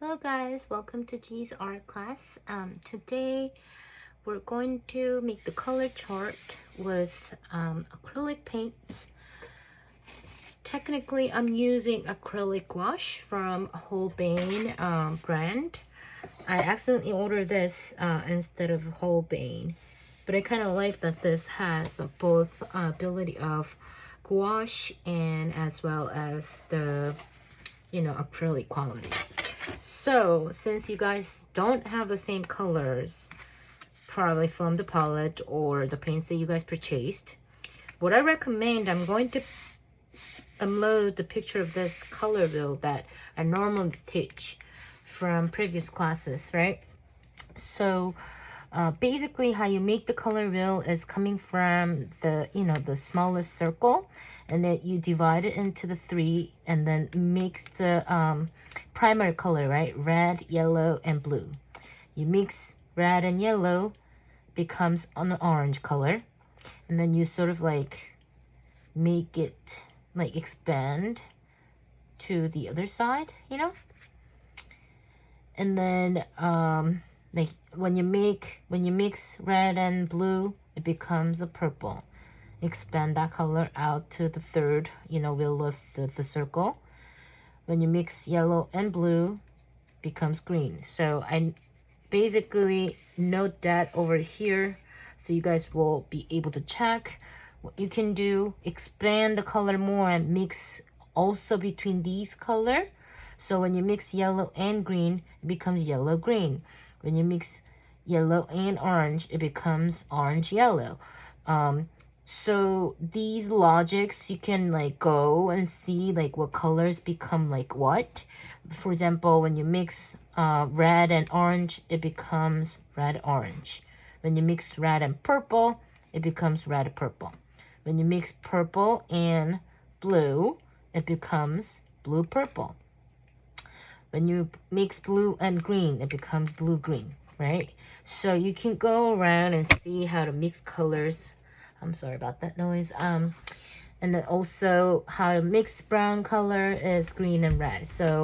Hello guys, welcome to G's art class. Today we're going to make the color chart with acrylic paints. Technically I'm using acrylic gouache from Holbein brand. I accidentally ordered this instead of Holbein, but I kind of like that this has both ability of gouache and as well as the acrylic quality. So since you guys don't have the same colors, probably from the palette or the paints that you guys purchased, what I recommend, I'm going to upload the picture of this color wheel that I normally teach from previous classes, right? So basically how you make the color wheel is coming from the smallest circle, and then you divide it into the three and then mix the primary color, right? Red, yellow, and blue. You mix red and yellow, becomes an orange color, and then you sort of like make it like expand to the other side, and then like when you mix red and blue, it becomes a purple. Expand that color out to the third wheel of the circle. When you mix yellow and blue, becomes green. So I basically note that over here so you guys will be able to check what you can do. Expand the color more and mix also between these color. So when you mix yellow and green, it becomes yellow green. When you mix yellow and orange, it becomes orange yellow. So these logics, you can like go and see like what colors become like what. For example, when you mix red and orange, it becomes red orange. When you mix red and purple, it becomes red purple. When you mix purple and blue, it becomes blue purple. When you mix blue and green, it becomes blue green, right? So you can go around and see how to mix colors. I'm sorry about that noise. And then also how to mix brown color is green and red. So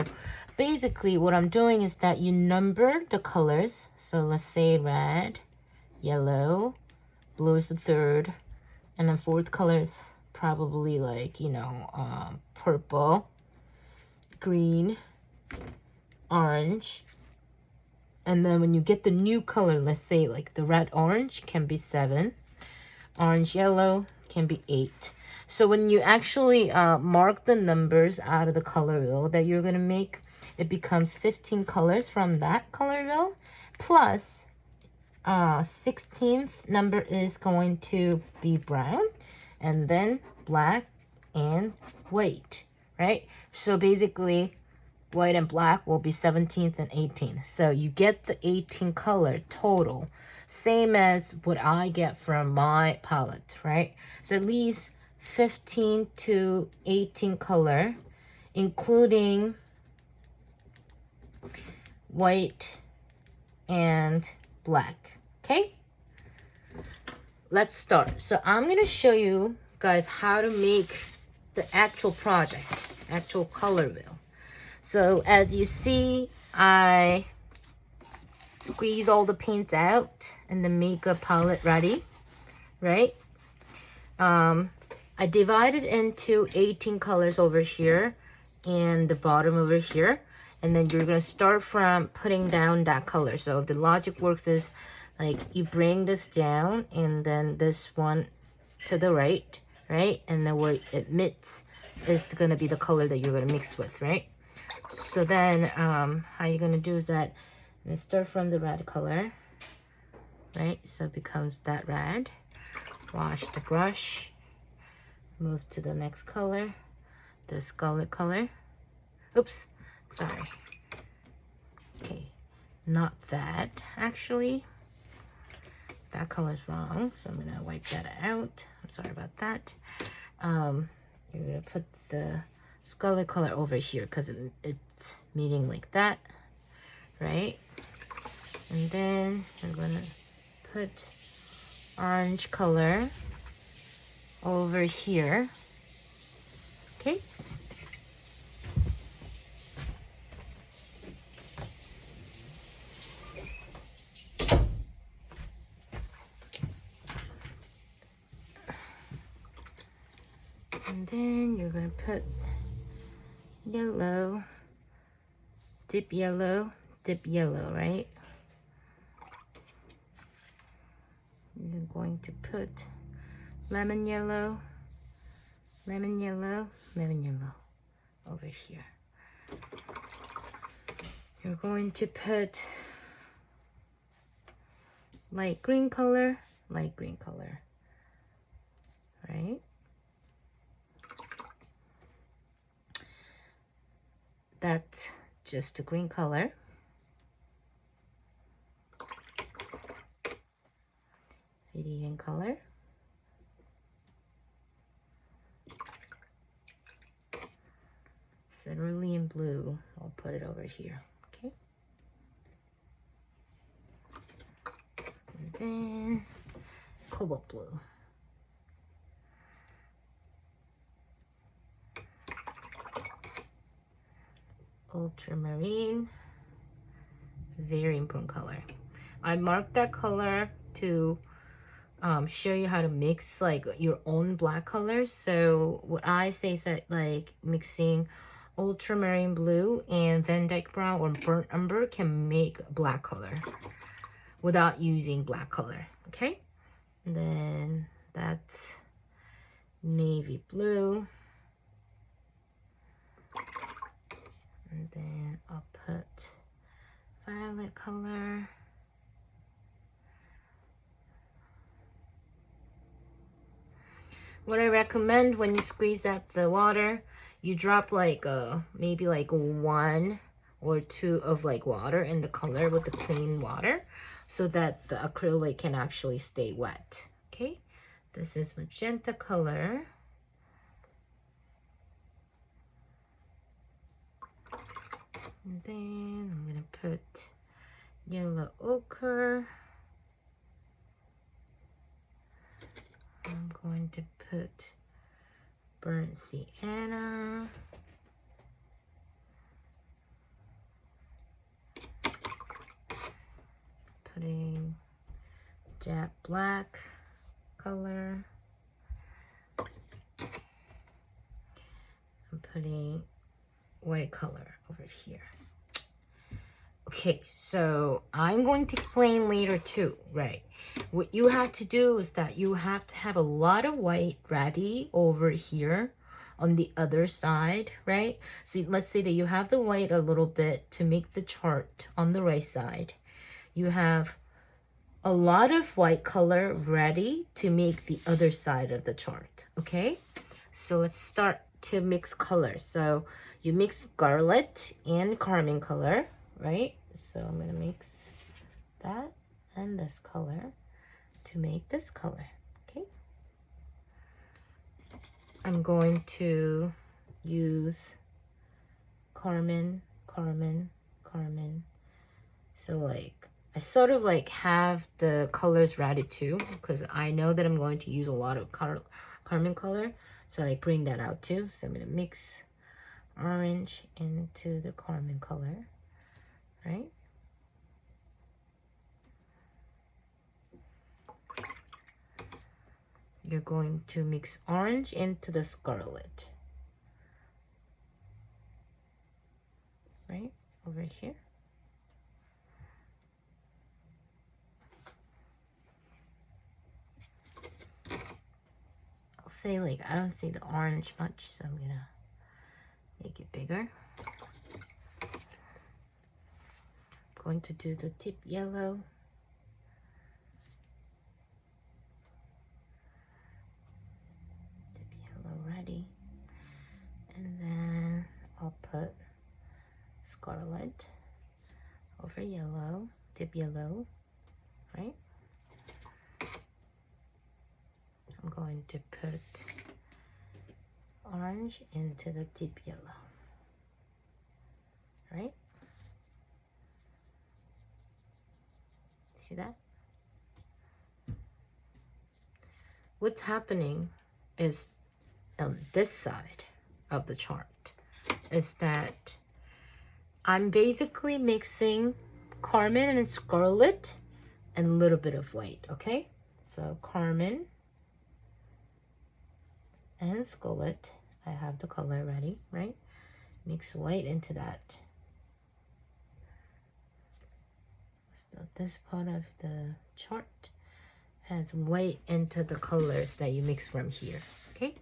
basically what I'm doing is that you number the colors. So let's say red, yellow, blue is the third, and then fourth color is probably like, purple, green, orange. And then when you get the new color, let's say like the red orange can be 7, orange yellow can be 8. So when you actually mark the numbers out of the color wheel that you're gonna make, it becomes 15 colors from that color wheel, plus 16th number is going to be brown, and then black and white, right? So basically white and black will be 17th and 18th. So you get the 18 color total, same as what I get from my palette, right? So at least 15 to 18 color, including white and black. Okay, let's start. So I'm going to show you guys how to make the actual project, actual color wheel. So as you see, I squeeze all the paints out and the makeup palette ready, right? I divided into 18 colors over here and the bottom over here. And then you're going to start from putting down that color. So the logic works is like you bring this down and then this one to the right, right? And then where it meets is going to be the color that you're going to mix with, right? So then how you're going to do is that I'm going to start from the red color, right? So it becomes that red. Wash the brush. Move to the next color, the scarlet color. Oops, sorry. Okay, not that, actually. That color's wrong, so I'm gonna wipe that out. I'm sorry about that. You're gonna put the scarlet color over here because it's meeting like that, right? And then I'm gonna put orange color over here. Okay. And then you're gonna put yellow, dip yellow, right? You're going to put lemon yellow over here. You're going to put light green color, right? That's just a green color. Viridian color. Cerulean blue. I'll put it over here. Okay. And then cobalt blue. Ultramarine. Very important color. I marked that color to show you how to mix like your own black colors. So what I say is that like mixing ultramarine blue and Van Dyke brown or burnt umber can make black color without using black color. Okay, and then that's navy blue, and then I'll put violet color. What I recommend when you squeeze out the water, you drop like maybe like 1 or 2 of like water in the color with the clean water so that the acrylic can actually stay wet. Okay, this is magenta color. And then I'm gonna put yellow ochre. I'm going to put burnt sienna. Putting jet black color. I'm putting white color over here. Okay, so I'm going to explain later too, right? What you have to do is that you have to have a lot of white ready over here on the other side, right? So let's say that you have the white a little bit to make the chart on the right side. You have a lot of white color ready to make the other side of the chart, okay? So let's start to mix colors. So you mix scarlet and carmine color, right? So I'm gonna mix that and this color to make this color, okay? I'm going to use carmine. So like, I sort of like have the colors ready too, because I know that I'm going to use a lot of carmine color. So I bring that out too. So I'm gonna mix orange into the carmine color, right? You're going to mix orange into the scarlet, right? Over here. I'll say like, I don't see the orange much, so I'm gonna make it bigger. I'm going to do the tip yellow. Ready, and then I'll put scarlet over yellow, dip yellow, right? I'm going to put orange into the deep yellow, right? See that? What's happening is on this side of the chart is that I'm basically mixing carmine and scarlet and a little bit of white, okay? So carmine and scarlet I have the color ready, right? Mix white into that. So this part of the chart has white into the colors that you mix from here, okay?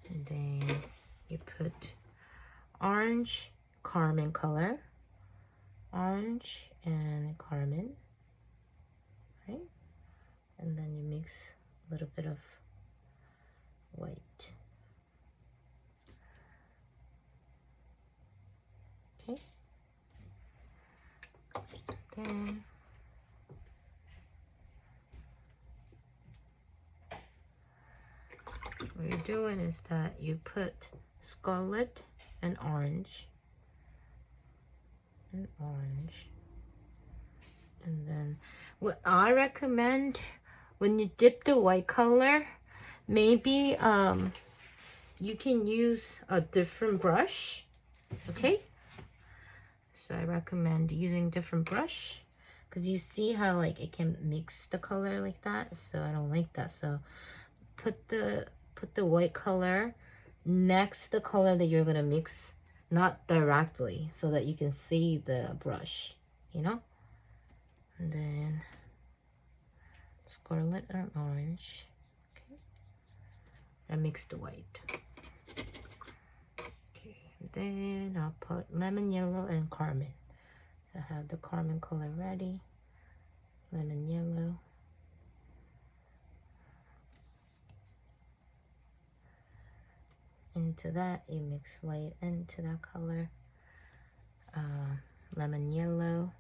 And then you put orange, carmine color, orange and carmine, right? And then you mix a little bit of white. Okay. Then what you're doing is that you put scarlet and orange and orange. And then what I recommend when you dip the white color, maybe you can use a different brush, okay? So I recommend using different brush because you see how like it can mix the color like that. So I don't like that. So put the white color next to the color that you're gonna mix, not directly, so that you can see the brush, you know? And then scarlet and orange. Okay. I mix the white. Okay. Then I'll put lemon yellow and carmine. So I have the carmine color ready. Lemon yellow. Into that, you mix white into that color. Lemon yellow,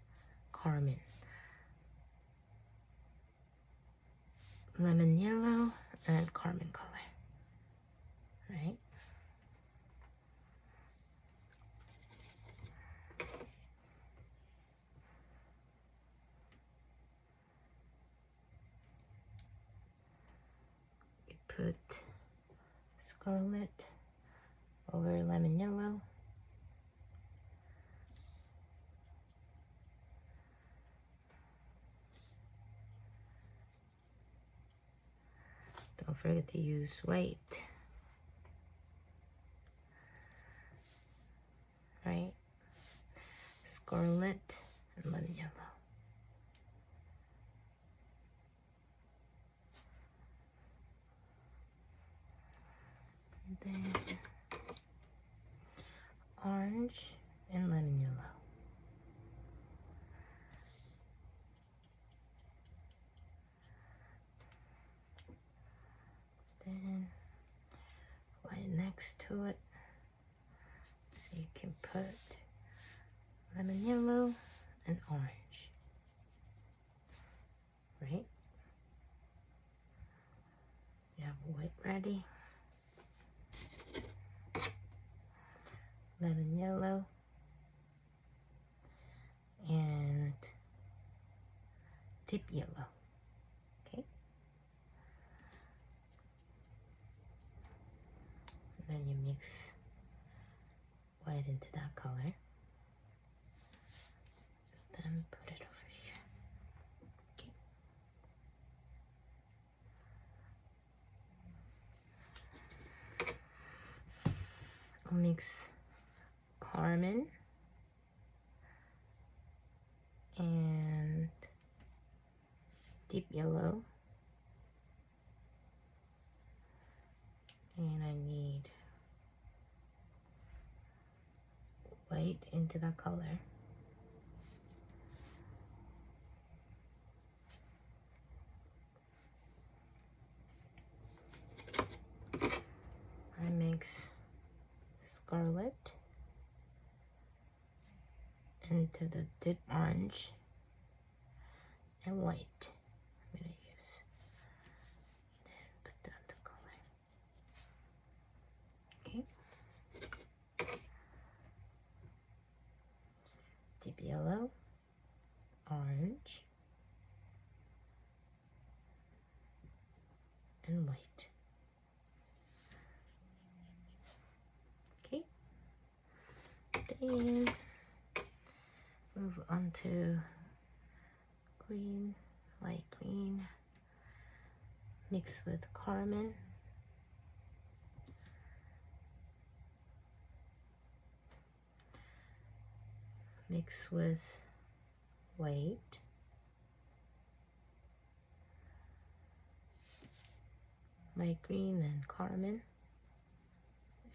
carmine. Lemon yellow and carmine color, right? You put scarlet over lemon yellow. Don't forget to use white, right? Scarlet and lemon yellow. And then orange and lemon yellow. Then white next to it. So you can put lemon yellow and orange, right? You have white ready. Lemon yellow and deep yellow. Okay. And then you mix white into that color. Then put it over here. Okay. I'll mix carmine and deep yellow, and I need white into that color. I mix scarlet into the deep orange and white. I'm gonna use. Then put down the color. Okay. Deep yellow, orange, and white. Okay. Then move on to green, light green, mix with carmine mix with white. Light green and carmine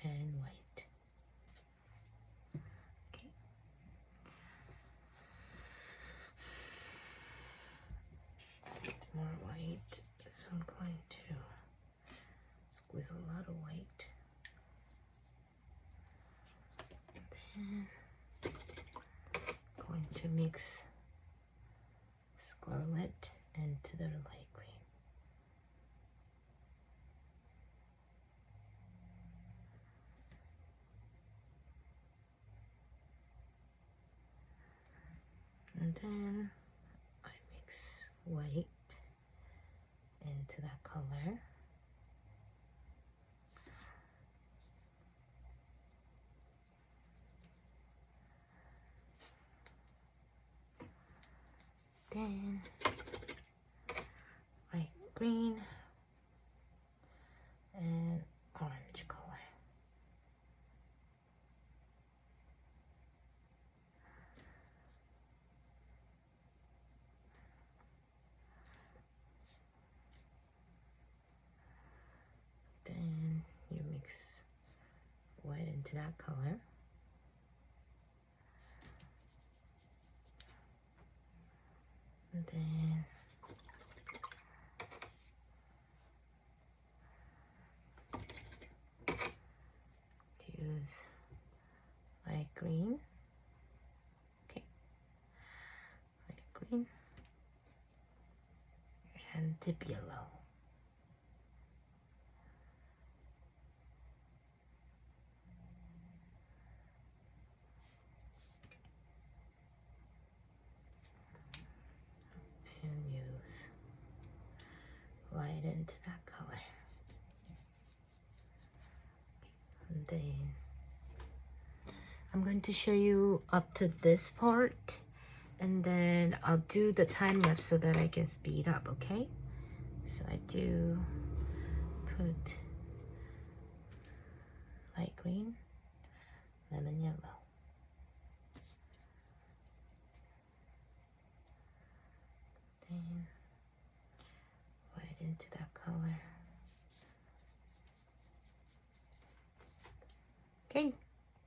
and white. Okay. More white. So I'm going to squeeze a lot of white. Then going to mix scarlet into the light green. And then I mix white into that color. Then light green and orange color. Then you mix white into that color. And then use light green. Okay. Light green and deep yellow. And use white into that color. And then I'm going to show you up to this part, and then I'll do the time lapse so that I can speed up, okay? So I do put light green, lemon yellow. Then white into that color. Okay.